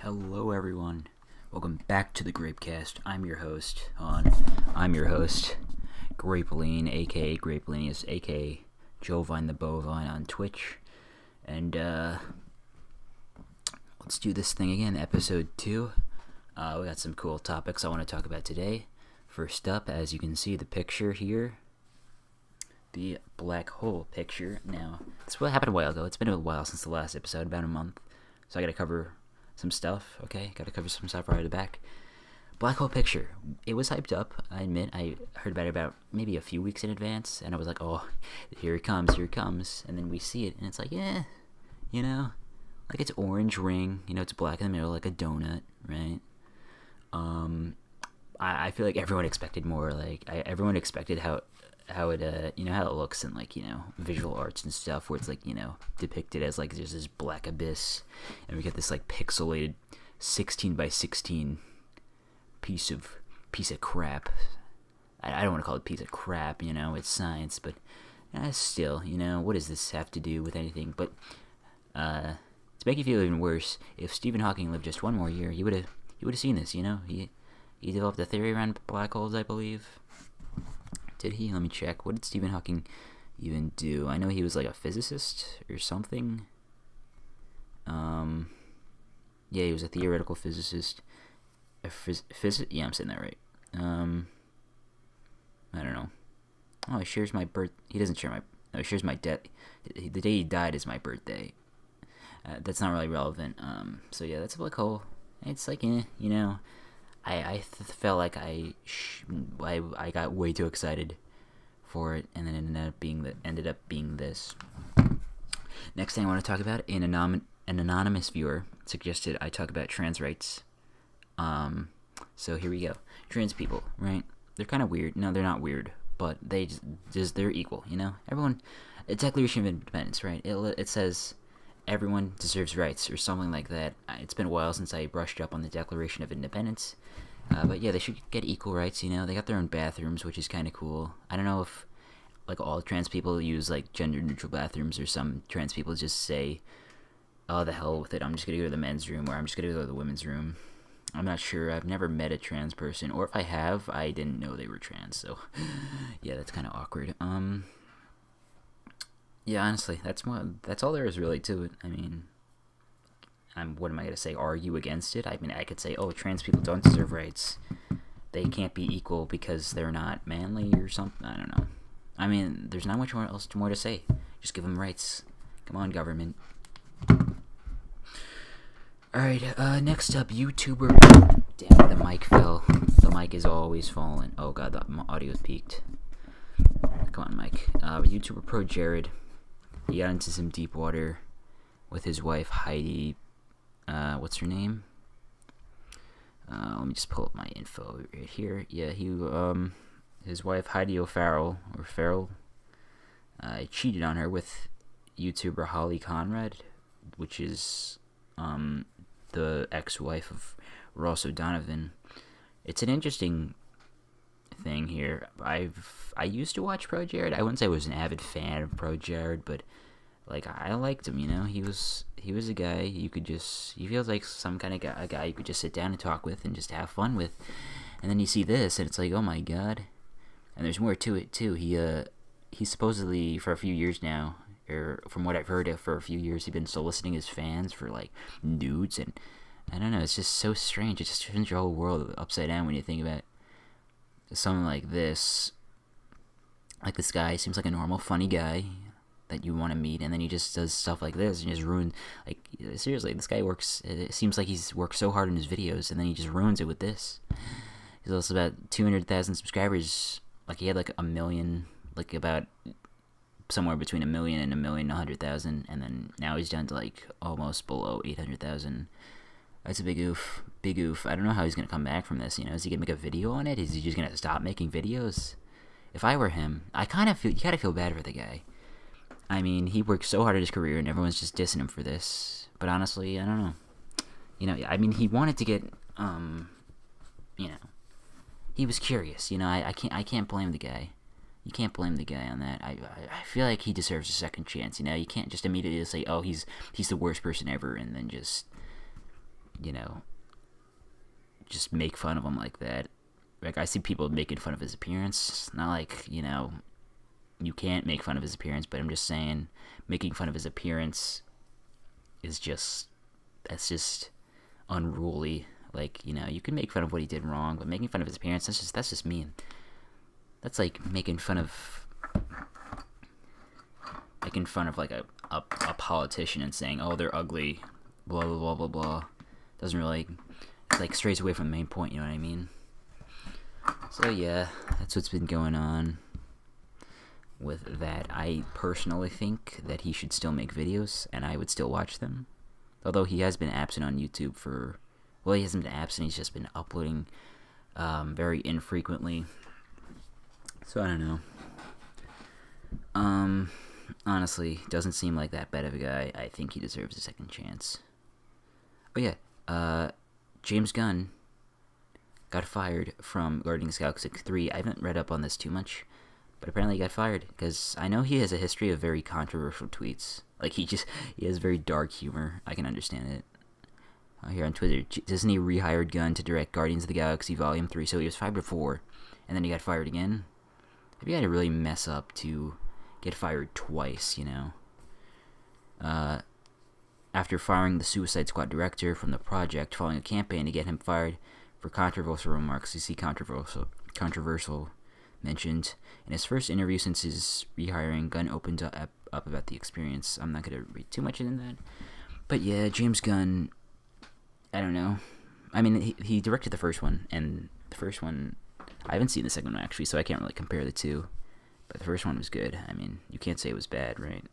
Hello, everyone. Welcome back to the Grapecast. I'm your host, Grapelean, aka Grapeleanius, aka Jovine the Bovine on Twitch. And let's do this thing again, episode 2. We got some cool topics I want to talk about today. First up, as you can see the picture here, the black hole picture. Now, this happened a while ago. It's been a while since the last episode, about a month. So I gotta cover some stuff, okay? Gotta cover some stuff right at the back. Black hole picture. It was hyped up, I admit. I heard about it about maybe a few weeks in advance, and I was like, oh, here it comes. And then we see it, and it's like, like it's orange ring, it's black in the middle, like a donut, right? I feel like everyone expected more, everyone expected how it, how it looks in, visual arts and stuff, where it's, depicted as, there's this black abyss, and we get this, pixelated 16 by 16 piece of crap. I don't want to call it piece of crap, it's science, but still, what does this have to do with anything? But, to make you feel even worse, if Stephen Hawking lived just one more year, he would have seen this, he developed a theory around black holes, I believe. Did he? Let me check. What did Stephen Hawking even do? I know he was a physicist or something. Yeah, he was a theoretical physicist. Yeah, I'm saying that right. I don't know. Oh, he shares my birth. He doesn't share my. No, he shares my death. The day he died is my birthday. That's not really relevant. So yeah, that's a black hole. It's I felt like I got way too excited for it, and then it ended up being this. Next thing I want to talk about, an anonymous viewer suggested I talk about trans rights. So here we go. Trans people, right? They're kind of weird. No, they're not weird, but they're equal. Everyone. The Declaration of Independence, right? It says everyone deserves rights, or something like that. It's been a while since I brushed up on the Declaration of Independence. But yeah, they should get equal rights, They got their own bathrooms, which is kind of cool. I don't know if, all trans people use, gender-neutral bathrooms, or some trans people just say, oh, the hell with it, I'm just gonna go to the men's room, or I'm just gonna go to the women's room. I'm not sure. I've never met a trans person, or if I have, I didn't know they were trans, so yeah, that's kind of awkward. Yeah, honestly, that's all there is really to it. I mean, what am I going to say, argue against it? I mean, I could say, oh, trans people don't deserve rights. They can't be equal because they're not manly or something. I don't know. I mean, there's not much more to say. Just give them rights. Come on, government. Alright, next up, YouTuber. Damn, the mic fell. The mic is always falling. Oh god, the audio's peaked. Come on, Mike. YouTuber ProJared. He got into some deep water with his wife, Heidi. What's her name? Let me just pull up my info right here. Yeah, his wife, Heidi O'Farrell, cheated on her with YouTuber Holly Conrad, which is, the ex-wife of Ross O'Donovan. It's an interesting thing here. I used to watch ProJared. I wouldn't say I was an avid fan of ProJared, but I liked him. He was a guy he feels like some kind of guy you could just sit down and talk with and just have fun with. And then you see this, and it's like, oh my god. And there's more to it too. He supposedly, for a few years now, or from what I've heard, for a few years, he's been soliciting his fans for nudes, and I don't know. It's just so strange. It just turns your whole world upside down when you think about something like this. This guy seems like a normal, funny guy that you want to meet, and then he just does stuff like this and just ruin. Seriously, this guy works. It seems like he's worked so hard on his videos, and then he just ruins it with this. He's also about 200,000 subscribers. He had a million, about somewhere between 1 million and 1,100,000, and then now he's down to almost below 800,000. That's a big oof. I don't know how he's gonna come back from this. Is he gonna make a video on it? Is he just gonna stop making videos? If I were him, you kind of feel bad for the guy. I mean, he worked so hard at his career, and everyone's just dissing him for this. But honestly, I don't know. I mean, he wanted to get, he was curious. I can't blame the guy. You can't blame the guy on that. I feel like he deserves a second chance. You can't just immediately say, oh, he's the worst person ever, and then just just make fun of him like that. Like, I see people making fun of his appearance. Not like, you can't make fun of his appearance, but I'm just saying, making fun of his appearance is that's just unruly. Like, you can make fun of what he did wrong, but making fun of his appearance, that's just mean. That's like making fun of like a politician and saying, oh, they're ugly, blah, blah, blah, blah, blah. Doesn't really, like, strays away from the main point, you know what I mean? So, yeah, that's what's been going on with that. I personally think that he should still make videos, and I would still watch them. Although he has been absent on YouTube he hasn't been absent, he's just been uploading very infrequently. So, I don't know. Honestly, doesn't seem like that bad of a guy. I think he deserves a second chance. Oh, yeah, James Gunn got fired from Guardians of the Galaxy 3. I haven't read up on this too much, but apparently he got fired, because I know he has a history of very controversial tweets. Like, he has very dark humor. I can understand it. Here on Twitter, Disney rehired Gunn to direct Guardians of the Galaxy Volume 3, so he was fired before, and then he got fired again. Maybe he had to really mess up to get fired twice, After firing the Suicide Squad director from the project following a campaign to get him fired for controversial remarks. You see controversial mentioned. In his first interview since his rehiring, Gunn opened up about the experience. I'm not going to read too much into that. But yeah, James Gunn, I don't know. I mean, he directed the first one, and the first one, I haven't seen the second one actually, so I can't really compare the two. But the first one was good. I mean, you can't say it was bad, right?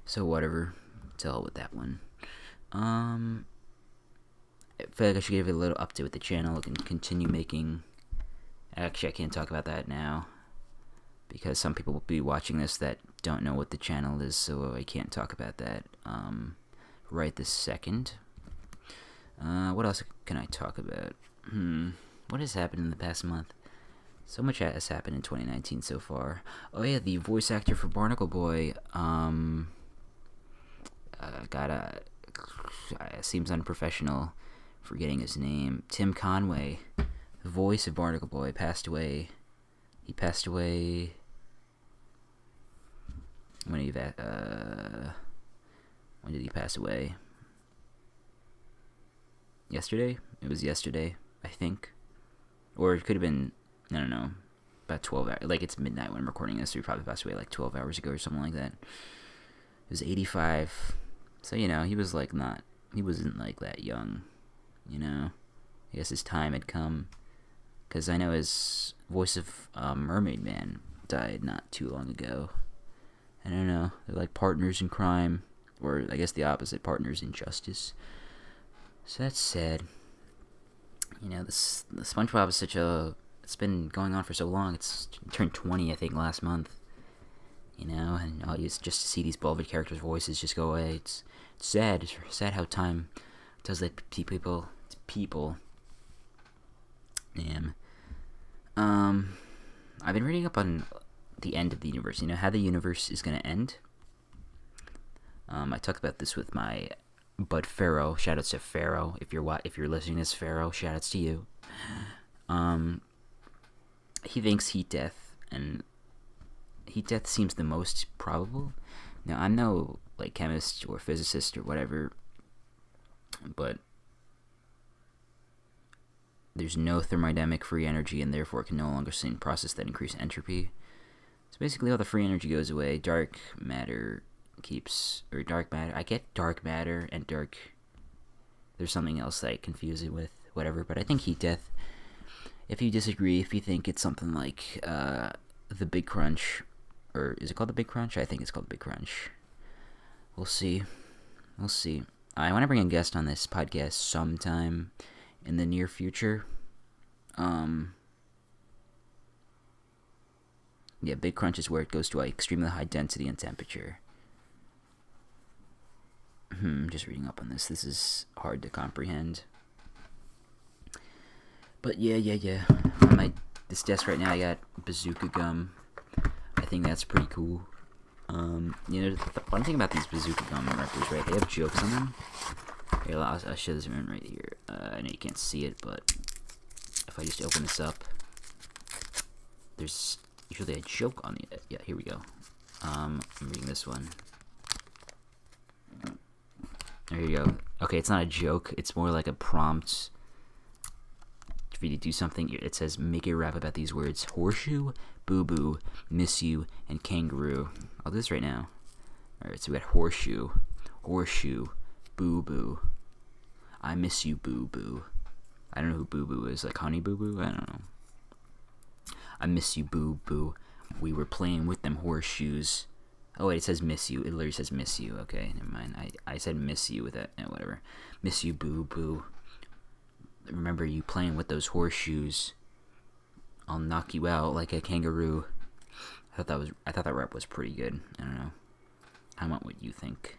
So whatever. To hell with that one. I feel like I should give it a little update with the channel and continue making... Actually, I can't talk about that now, because some people will be watching this that don't know what the channel is, so I can't talk about that right this second. What else can I talk about? What has happened in the past month? So much has happened in 2019 so far. Oh yeah, the voice actor for Barnacle Boy, seems unprofessional forgetting his name. Tim Conway, the voice of Barnacle Boy, passed away. He passed away when did he pass away? Yesterday? It was yesterday, I think. Or it could have been, I don't know, about 12 hours. Like, it's midnight when I'm recording this, so he probably passed away like 12 hours ago or something like that. He was 85. So, he was like he wasn't like that young, I guess his time had come. Because I know his voice of Mermaid Man died not too long ago. I don't know, they're like partners in crime, or I guess the opposite, partners in justice. So that's sad. The SpongeBob is it's been going on for so long. It's turned 20, I think, last month. And all just to see these beloved characters' voices just go away. It's sad. It's sad how time does that to people. Damn. I've been reading up on the end of the universe. How the universe is gonna end. I talked about this with my bud Pharaoh. Shoutouts to Pharaoh. If you're listening to this, Pharaoh, shoutouts to you. He thinks heat death, and heat death seems the most probable. Now, I'm no chemist or physicist or whatever, but there's no thermodynamic free energy, and therefore can no longer sustain process that increase entropy. So basically, all the free energy goes away. Dark matter I get dark matter and dark. There's something else that I confuse it with, whatever. But I think heat death. If you disagree, if you think it's something like the Big Crunch, or is it called the Big Crunch? I think it's called the Big Crunch. We'll see. I want to bring a guest on this podcast sometime in the near future. Yeah, Big Crunch is where it goes to extremely high density and temperature. Just reading up on this. This is hard to comprehend. But yeah. On this desk right now, I got bazooka gum. I think that's pretty cool. The fun thing about these bazooka gum wrappers, right? They have jokes on them. Here, I'll show this one right here. I know you can't see it, but if I just open this up, there's usually a joke on the. Yeah, here we go. I'm reading this one. There you go. Okay, it's not a joke. It's more like a prompt for you to do something. It says, make a rap about these words: horseshoe, boo-boo, miss you, and kangaroo. I'll do this right now. Alright, so we got horseshoe, boo-boo. I miss you, boo-boo. I don't know who boo-boo is. Like Honey Boo-Boo? I don't know. I miss you, boo-boo. We were playing with them horseshoes. Oh, wait, it says miss you. It literally says miss you. Okay, never mind. I said miss you with that. Whatever. Miss you, boo-boo. Remember you playing with those horseshoes. I'll knock you out like a kangaroo. I thought that rap was pretty good. I don't know. I want what you think.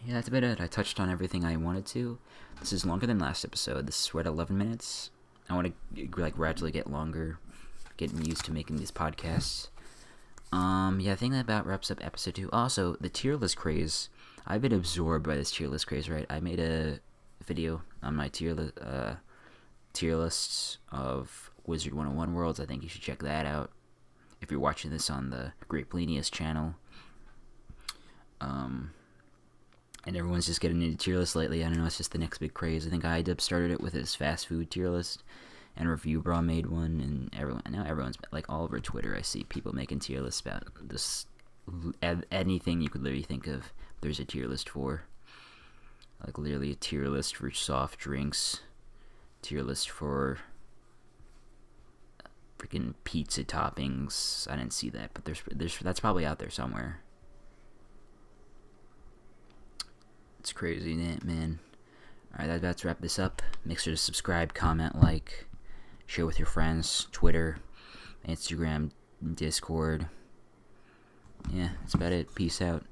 Yeah, that's about it. I touched on everything I wanted to. This is longer than last episode. This is at 11 minutes. I want to gradually get longer, getting used to making these podcasts. Yeah, I think that about wraps up episode 2. Also, the tier list craze. I've been absorbed by this tier list craze, right? I made a video on my tier lists of Wizard 101 worlds. I think you should check that out if you're watching this on the Grapeleanius channel. And everyone's just getting into tier lists lately. I don't know, it's just the next big craze. I think iDub started it with his fast food tier list, and Review Bra made one, and everyone's, like, all over Twitter, I see people making tier lists about this, anything you could literally think of, there's a tier list for. Like, literally a tier list for soft drinks, tier list for freaking pizza toppings. I didn't see that, but there's that's probably out there somewhere. It's crazy, man. Alright, that's wrap this up. Make sure to subscribe, comment, like, share with your friends, Twitter, Instagram, Discord. Yeah, that's about it. Peace out.